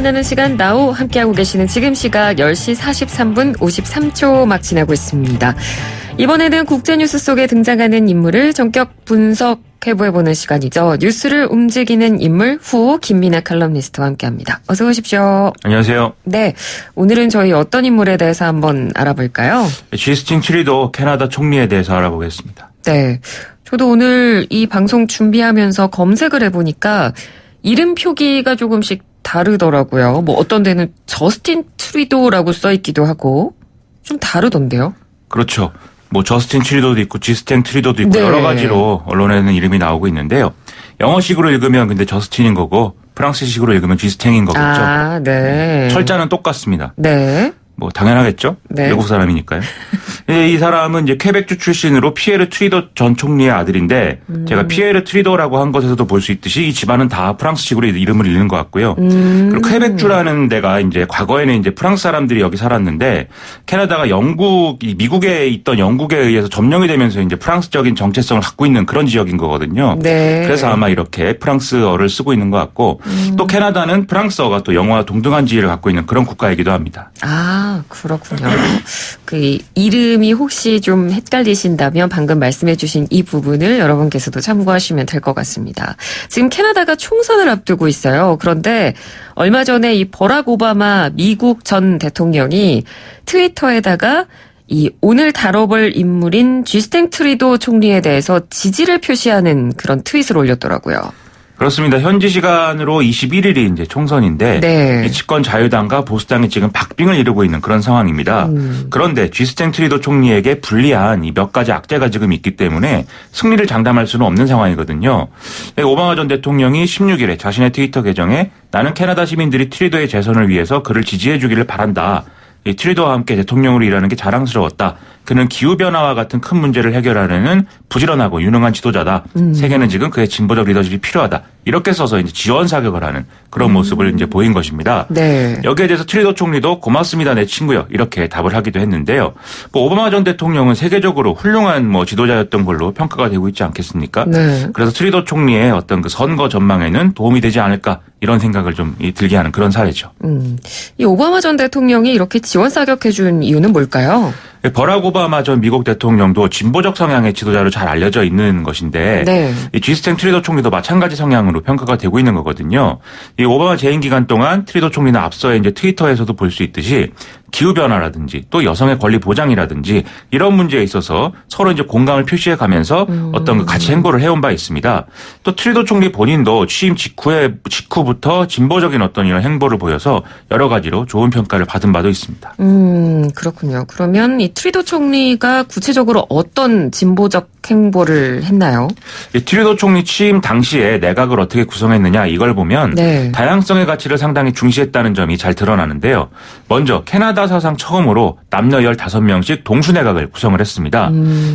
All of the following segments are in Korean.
만나는 시간 나우 함께하고 계시는 지금 시각 10시 43분 53초 막 지나고 있습니다. 이번에는 국제뉴스 속에 등장하는 인물을 전격 분석해보는 시간이죠. 뉴스를 움직이는 인물 후 김민아 칼럼니스트와 함께합니다. 어서 오십시오. 안녕하세요. 네, 오늘은 저희 어떤 인물에 대해서 한번 알아볼까요? 저스틴 트루도 캐나다 총리에 대해서 알아보겠습니다. 네, 저도 오늘 이 방송 준비하면서 검색을 해보니까 이름 표기가 조금씩 다르더라고요. 뭐 어떤 데는 저스틴 트루도라고 써있기도 하고 좀 다르던데요. 그렇죠. 뭐 저스틴 트루도도 있고 지스텐 트루도도 있고 네. 여러 가지로 언론에는 이름이 나오고 있는데요. 영어식으로 읽으면 근데 저스틴인 거고 프랑스식으로 읽으면 지스탱인 거겠죠. 아, 네. 철자는 똑같습니다. 네. 뭐 당연하겠죠. 네. 외국 사람이니까요. 이 사람은 이제 퀘벡주 출신으로 피에르 트루도 전 총리의 아들인데 제가 피에르 트루도라고 한 것에서도 볼 수 있듯이 이 집안은 다 프랑스식으로 이름을 읽는 것 같고요. 그리고 퀘벡주라는 데가 이제 과거에는 이제 프랑스 사람들이 여기 살았는데 캐나다가 미국에 있던 영국에 의해서 점령이 되면서 이제 프랑스적인 정체성을 갖고 있는 그런 지역인 거거든요. 네. 그래서 아마 이렇게 프랑스어를 쓰고 있는 것 같고 또 캐나다는 프랑스어가 또 영어와 동등한 지위를 갖고 있는 그런 국가이기도 합니다. 아, 그렇군요. 그 이름이 혹시 좀 헷갈리신다면 방금 말씀해 주신 이 부분을 여러분께서도 참고하시면 될 것 같습니다. 지금 캐나다가 총선을 앞두고 있어요. 그런데 얼마 전에 이 버락 오바마 미국 전 대통령이 트위터에다가 이 오늘 다뤄볼 인물인 저스틴 트루도 총리에 대해서 지지를 표시하는 그런 트윗을 올렸더라고요. 그렇습니다. 현지 시간으로 21일이 이제 총선인데 네. 이 집권 자유당과 보수당이 지금 박빙을 이루고 있는 그런 상황입니다. 그런데 저스틴 트루도 총리에게 불리한 이 몇 가지 악재가 지금 있기 때문에 승리를 장담할 수는 없는 상황이거든요. 오바마 전 대통령이 16일에 자신의 트위터 계정에 나는 캐나다 시민들이 트루도의 재선을 위해서 그를 지지해 주기를 바란다. 이 트루도와 함께 대통령으로 일하는 게 자랑스러웠다. 그는 기후변화와 같은 큰 문제를 해결하려는 부지런하고 유능한 지도자다. 세계는 지금 그의 진보적 리더십이 필요하다. 이렇게 써서 이제 지원 사격을 하는 그런 모습을 이제 보인 것입니다. 네. 여기에 대해서 트루도 총리도 고맙습니다, 내 친구요. 이렇게 답을 하기도 했는데요. 뭐 오바마 전 대통령은 세계적으로 훌륭한 뭐 지도자였던 걸로 평가가 되고 있지 않겠습니까? 네. 그래서 트루도 총리의 어떤 그 선거 전망에는 도움이 되지 않을까 이런 생각을 좀 들게 하는 그런 사례죠. 이 오바마 전 대통령이 이렇게 지원 사격해 준 이유는 뭘까요? 버락 오바마 전 미국 대통령도 진보적 성향의 지도자로 잘 알려져 있는 것인데 네. 이 저스틴 트루도 총리도 마찬가지 성향으로 평가가 되고 있는 거거든요. 이 오바마 재임 기간 동안 트루도 총리는 앞서 이제 트위터에서도 볼 수 있듯이 기후변화라든지 또 여성의 권리 보장이라든지 이런 문제에 있어서 서로 이제 공감을 표시해 가면서 어떤 그 같이 행보를 해온 바 있습니다. 또 트루도 총리 본인도 취임 직후부터 진보적인 어떤 이런 행보를 보여서 여러 가지로 좋은 평가를 받은 바도 있습니다. 그렇군요. 그러면 이 트루도 총리가 구체적으로 어떤 진보적 행보를 했나요? 이 트루도 총리 취임 당시에 내각을 어떻게 구성했느냐 이걸 보면 네. 다양성의 가치를 상당히 중시했다는 점이 잘 드러나는데요. 먼저 캐나다 사상 처음으로 남녀 15명씩 동수내각을 구성을 했습니다.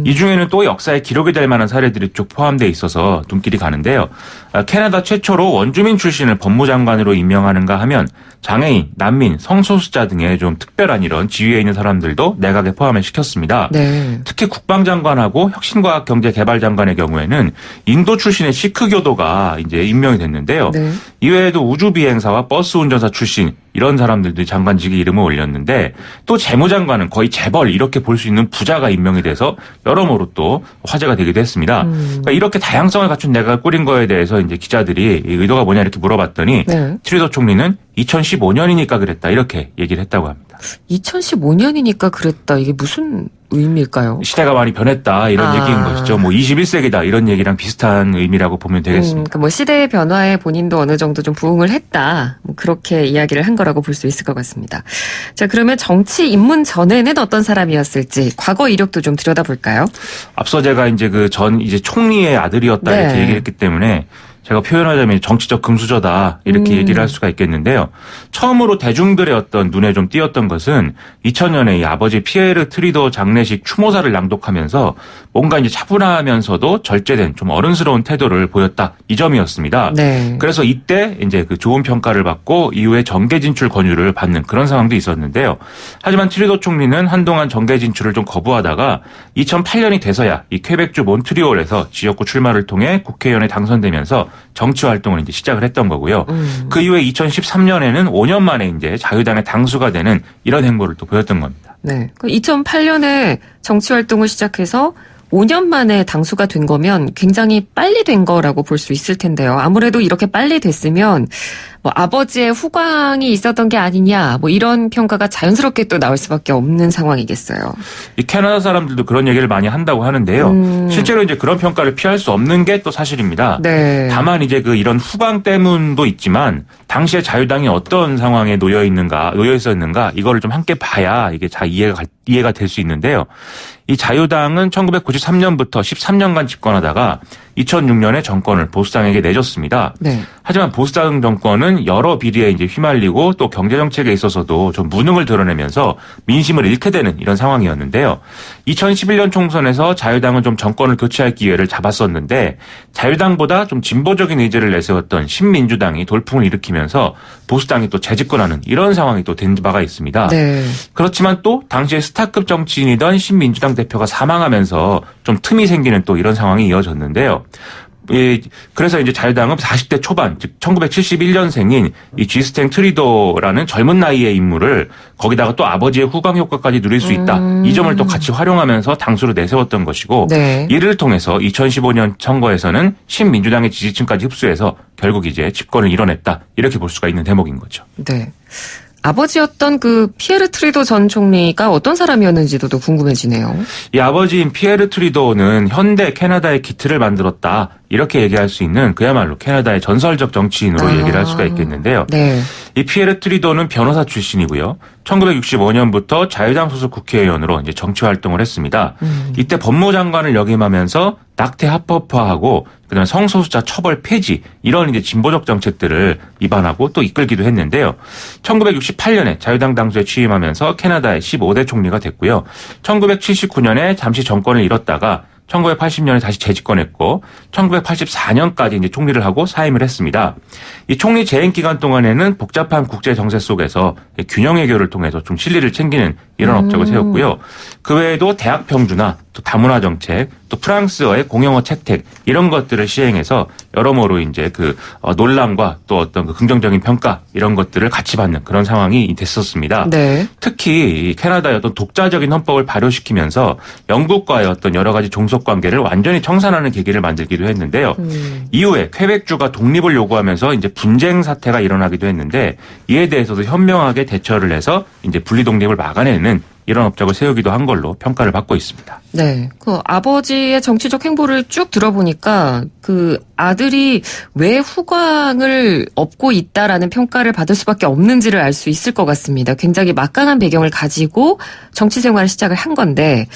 이 중에는 또 역사에 기록이 될 만한 사례들이 쭉 포함되어 있어서 눈길이 가는데요. 캐나다 최초로 원주민 출신을 법무장관으로 임명하는가 하면 장애인, 난민, 성소수자 등의 좀 특별한 이런 지위에 있는 사람들도 내각에 포함을 시켰습니다. 네. 특히 국방장관하고 혁신과학경제개발장관의 경우에는 인도 출신의 시크 교도가 이제 임명이 됐는데요. 네. 이외에도 우주비행사와 버스 운전사 출신 이런 사람들도 장관직에 이름을 올렸는데 또 재무장관은 거의 재벌 이렇게 볼 수 있는 부자가 임명이 돼서 여러모로 또 화제가 되기도 했습니다. 그러니까 이렇게 다양성을 갖춘 내각을 꾸린 거에 대해서 이제 기자들이 이 의도가 뭐냐 이렇게 물어봤더니 네. 트루도 총리는 2015년이니까 그랬다 이렇게 얘기를 했다고 합니다. 2015년이니까 그랬다. 이게 무슨 의미일까요? 시대가 많이 변했다 이런 얘기인 것이죠. 뭐 21세기다 이런 얘기랑 비슷한 의미라고 보면 되겠습니다. 그러니까 뭐 시대의 변화에 본인도 어느 정도 좀 부응을 했다. 뭐 그렇게 이야기를 한 거라고 볼 수 있을 것 같습니다. 자, 그러면 정치 입문 전에는 어떤 사람이었을지 과거 이력도 좀 들여다볼까요? 앞서 제가 이제 이제 총리의 아들이었다 네. 이렇게 얘기했기 때문에 제가 표현하자면 정치적 금수저다 이렇게 얘기를 할 수가 있겠는데요. 처음으로 대중들의 어떤 눈에 좀 띄었던 것은 2000년에 이 아버지 피에르 트루도 장례식 추모사를 낭독하면서 뭔가 이제 차분하면서도 절제된 좀 어른스러운 태도를 보였다 이 점이었습니다. 네. 그래서 이때 이제 그 좋은 평가를 받고 이후에 정계 진출 권유를 받는 그런 상황도 있었는데요. 하지만 트루도 총리는 한동안 정계 진출을 좀 거부하다가 2008년이 돼서야 이 퀘벡주 몬트리올에서 지역구 출마를 통해 국회의원에 당선되면서 정치 활동을 이제 시작을 했던 거고요. 그 이후에 2013년에는 5년 만에 이제 자유당의 당수가 되는 이런 행보를 또 보였던 겁니다. 네. 2008년에 정치 활동을 시작해서 5년 만에 당수가 된 거면 굉장히 빨리 된 거라고 볼 수 있을 텐데요. 아무래도 이렇게 빨리 됐으면 뭐 아버지의 후광이 있었던 게 아니냐 뭐 이런 평가가 자연스럽게 또 나올 수밖에 없는 상황이겠어요. 이 캐나다 사람들도 그런 얘기를 많이 한다고 하는데요. 실제로 이제 그런 평가를 피할 수 없는 게 또 사실입니다. 네. 다만 이제 그 이런 후광 때문도 있지만 당시에 자유당이 어떤 상황에 놓여 있었는가 이거를 좀 함께 봐야 이게 잘 이해가 될 수 있는데요. 이 자유당은 1993년부터 13년간 집권하다가 2006년에 정권을 보수당에게 내줬습니다. 네. 하지만 보수당 정권은 여러 비리에 이제 휘말리고 또 경제 정책에 있어서도 좀 무능을 드러내면서 민심을 잃게 되는 이런 상황이었는데요. 2011년 총선에서 자유당은 좀 정권을 교체할 기회를 잡았었는데 자유당보다 좀 진보적인 의지를 내세웠던 신민주당이 돌풍을 일으키면서 보수당이 또 재집권하는 이런 상황이 또 된 바가 있습니다. 네. 그렇지만 또 당시에 스타급 정치인이던 신민주당 대표가 사망하면서 좀 틈이 생기는 또 이런 상황이 이어졌는데요. 그래서 이제 자유당은 40대 초반, 즉 1971년생인 이 지스탱 트리도라는 젊은 나이의 인물을 거기다가 또 아버지의 후광 효과까지 누릴 수 있다. 이 점을 또 같이 활용하면서 당수로 내세웠던 것이고 네. 이를 통해서 2015년 선거에서는 신민주당의 지지층까지 흡수해서 결국 이제 집권을 이뤄냈다. 이렇게 볼 수가 있는 대목인 거죠. 네. 아버지였던 그 피에르 트리도 전 총리가 어떤 사람이었는지도 또 궁금해지네요. 이 아버지인 피에르 트리도는 현대 캐나다의 기틀을 만들었다. 이렇게 얘기할 수 있는 그야말로 캐나다의 전설적 정치인으로 얘기를 할 수가 있겠는데요. 네. 이 피에르 트리도는 변호사 출신이고요. 1965년부터 자유당 소속 국회의원으로 이제 정치 활동을 했습니다. 이때 법무장관을 역임하면서 낙태 합법화하고 그다음에 성소수자 처벌 폐지 이런 이제 진보적 정책들을 입안하고 또 이끌기도 했는데요. 1968년에 자유당 당수에 취임하면서 캐나다의 15대 총리가 됐고요. 1979년에 잠시 정권을 잃었다가 1980년에 다시 재집권했고 1984년까지 이제 총리를 하고 사임을 했습니다. 이 총리 재임 기간 동안에는 복잡한 국제 정세 속에서 균형 해결을 통해서 좀 실리를 챙기는 이런 업적을 세웠고요. 그 외에도 대학 평준화, 또 다문화 정책, 또 프랑스어의 공용어 채택 이런 것들을 시행해서 여러모로 이제 그 논란과 또 어떤 그 긍정적인 평가 이런 것들을 같이 받는 그런 상황이 됐었습니다. 네. 특히 캐나다의 어떤 독자적인 헌법을 발효시키면서 영국과의 어떤 여러 가지 종속 관계를 완전히 청산하는 계기를 만들기도 했는데요. 이후에 퀘벡주가 독립을 요구하면서 이제 분쟁 사태가 일어나기도 했는데 이에 대해서도 현명하게 대처를 해서 이제 분리 독립을 막아내는 이런 업적을 세우기도 한 걸로 평가를 받고 있습니다. 네. 그 아버지의 정치적 행보를 쭉 들어보니까 그 아들이 왜 후광을 업고 있다라는 평가를 받을 수밖에 없는지를 알 수 있을 것 같습니다. 굉장히 막강한 배경을 가지고 정치 생활을 시작을 한 건데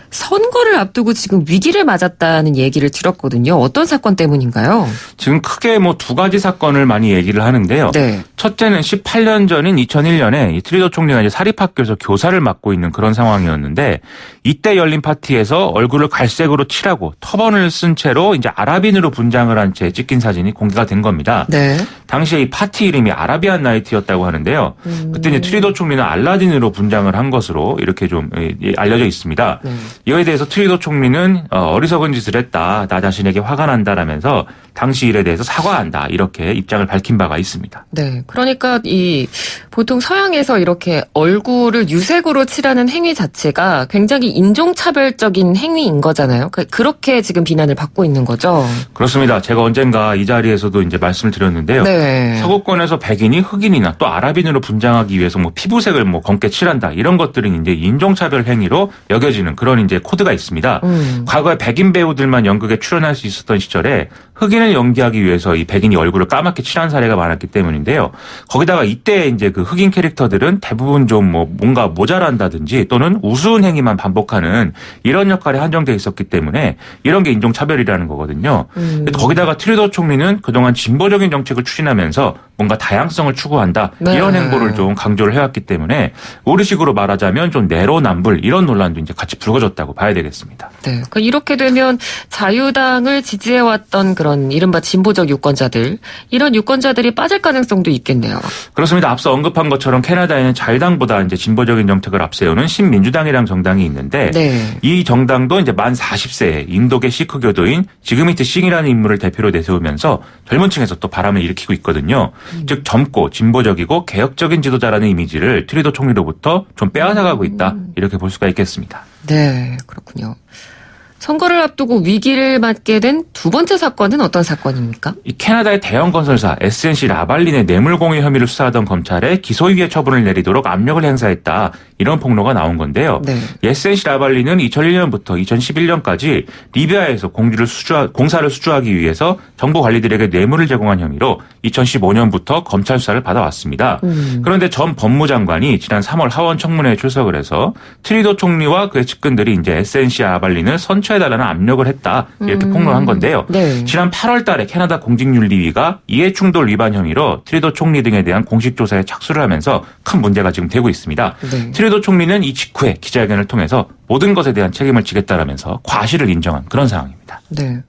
선거를 앞두고 지금 위기를 맞았다는 얘기를 들었거든요. 어떤 사건 때문인가요? 지금 크게 뭐 두 가지 사건을 많이 얘기를 하는데요. 네. 첫째는 18년 전인 2001년에 이 트리도 총리가 이제 사립학교에서 교사를 맡고 있는 그런 상황이었는데 이때 열린 파티에서 얼굴을 갈색으로 칠하고 터번을 쓴 채로 이제 아랍인으로 분장을 한 채 찍힌 사진이 공개가 된 겁니다. 네. 당시에 이 파티 이름이 아라비안 나이트였다고 하는데요. 그때 이제 트리도 총리는 알라딘으로 분장을 한 것으로 이렇게 좀 알려져 있습니다. 이거에 대해서 트리도 총리는 어리석은 짓을 했다. 나 자신에게 화가 난다라면서 당시 일에 대해서 사과한다. 이렇게 입장을 밝힌 바가 있습니다. 네. 그러니까 이 보통 서양에서 이렇게 얼굴을 유색으로 칠하는 행위 자체가 굉장히 인종차별적인 행위인 거잖아요. 그렇게 지금 비난을 받고 있는 거죠. 그렇습니다. 제가 언젠가 이 자리에서도 이제 말씀을 드렸는데요. 네. 서구권에서 백인이 흑인이나 또 아랍인으로 분장하기 위해서 뭐 피부색을 뭐 검게 칠한다. 이런 것들은 이제 인종차별 행위로 여겨지는 그런 이제 코드가 있습니다. 과거에 백인 배우들만 연극에 출연할 수 있었던 시절에 흑인을 연기하기 위해서 이 백인이 얼굴을 까맣게 칠한 사례가 많았기 때문인데요. 거기다가 이때 이제 그 흑인 캐릭터들은 대부분 좀 뭐 뭔가 모자란다든지 또는 우스운 행위만 반복하는 이런 역할에 한정돼 있었기 때문에 이런 게 인종차별이라는 거거든요. 거기다가 트리도 총리는 그동안 진보적인 정책을 추진하면서 뭔가 다양성을 추구한다. 네. 이런 행보를 좀 강조를 해왔기 때문에 우리식으로 말하자면 좀 내로남불 이런 논란도 이제 같이 불거졌다고 봐야 되겠습니다. 네. 그러니까 이렇게 되면 자유당을 지지해왔던 그런 이른바 진보적 유권자들, 이런 유권자들이 빠질 가능성도 있겠네요. 그렇습니다. 앞서 언급한 것처럼 캐나다에는 자유당보다 이제 진보적인 정책을 앞세우는 신민주당이라는 정당이 있는데 네. 이 정당도 이제 만 40세에 인도계 시크 교도인 지그미트 싱이라는 인물을 대표로 내세우면서 젊은 층에서 또 바람을 일으키고 있거든요. 즉 젊고 진보적이고 개혁적인 지도자라는 이미지를 트리도 총리로부터 좀 빼앗아가고 있다. 이렇게 볼 수가 있겠습니다. 네, 그렇군요. 선거를 앞두고 위기를 맞게 된 두 번째 사건은 어떤 사건입니까? 이 캐나다의 대형 건설사 SNC 라발린의 뇌물공여 혐의를 수사하던 검찰에 기소유예 처분을 내리도록 압력을 행사했다. 이런 폭로가 나온 건데요. 네. SNC 라발린은 2001년부터 2011년까지 리비아에서 공사를 수주하기 위해서 정부 관리들에게 뇌물을 제공한 혐의로 2015년부터 검찰 수사를 받아왔습니다. 그런데 전 법무장관이 지난 3월 하원 청문회에 출석을 해서 트리도 총리와 그의 측근들이 이제 SNC 라발린을 선처해달라는 압력을 했다. 이렇게 폭로한 건데요. 네. 지난 8월 달에 캐나다 공직윤리위가 이해충돌 위반 혐의로 트리도 총리 등에 대한 공식 조사에 착수를 하면서 큰 문제가 지금 되고 있습니다. 네. 트리도 총리는 이 직후에 기자회견을 통해서 모든 것에 대한 책임을 지겠다라면서 과실을 인정한 그런 상황입니다. 네.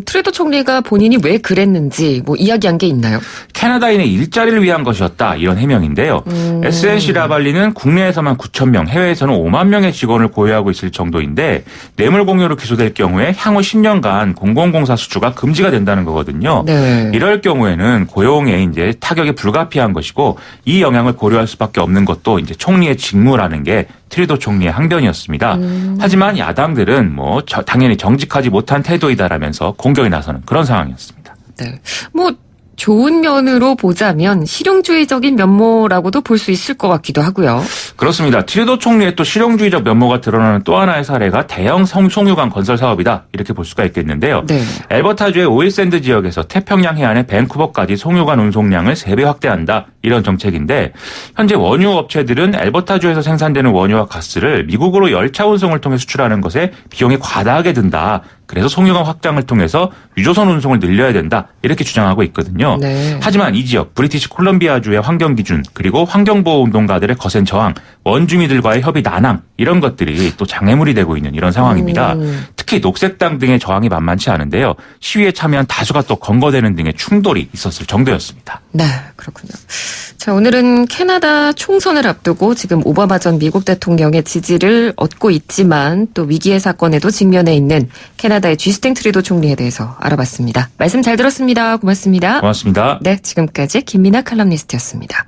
트리도 총리가 본인이 왜 그랬는지 뭐 이야기한 게 있나요? 캐나다인의 일자리를 위한 것이었다. 이런 해명인데요. SNC 라발리는 국내에서만 9,000명, 해외에서는 5만 명의 직원을 고유하고 있을 정도인데 뇌물 공여로 기소될 경우에 향후 10년간 공공공사 수주가 금지가 된다는 거거든요. 네. 이럴 경우에는 고용에 이제 타격이 불가피한 것이고 이 영향을 고려할 수밖에 없는 것도 이제 총리의 직무라는 게 트리도 총리의 항변이었습니다. 하지만 야당들은 뭐 당연히 정직하지 못한 태도이다라면서 공격에 나서는 그런 상황이었습니다. 네. 뭐 좋은 면으로 보자면 실용주의적인 면모라고도 볼 수 있을 것 같기도 하고요. 그렇습니다. 트리도 총리의 또 실용주의적 면모가 드러나는 또 하나의 사례가 대형 송유관 건설 사업이다. 이렇게 볼 수가 있겠는데요. 네. 엘버타주의 오일샌드 지역에서 태평양 해안의 밴쿠버까지 송유관 운송량을 3배 확대한다. 이런 정책인데 현재 원유 업체들은 엘버타주에서 생산되는 원유와 가스를 미국으로 열차 운송을 통해 수출하는 것에 비용이 과다하게 든다. 그래서 송유관 확장을 통해서 유조선 운송을 늘려야 된다. 이렇게 주장하고 있거든요. 네. 하지만 이 지역 브리티시 콜럼비아주의 환경기준 그리고 환경보호운동가들의 거센 저항, 원주민들과의 협의 난항 이런 것들이 또 장애물이 되고 있는 이런 상황입니다. 특히 녹색당 등의 저항이 만만치 않은데요. 시위에 참여한 다수가 또 건거되는 등의 충돌이 있었을 정도였습니다. 네, 그렇군요. 자, 오늘은 캐나다 총선을 앞두고 지금 오바마 전 미국 대통령의 지지를 얻고 있지만 또 위기의 사건에도 직면해 있는 캐나다의 쥐스탱 트리도 총리에 대해서 알아봤습니다. 말씀 잘 들었습니다. 고맙습니다. 고맙습니다. 네, 지금까지 김민아 칼럼니스트였습니다.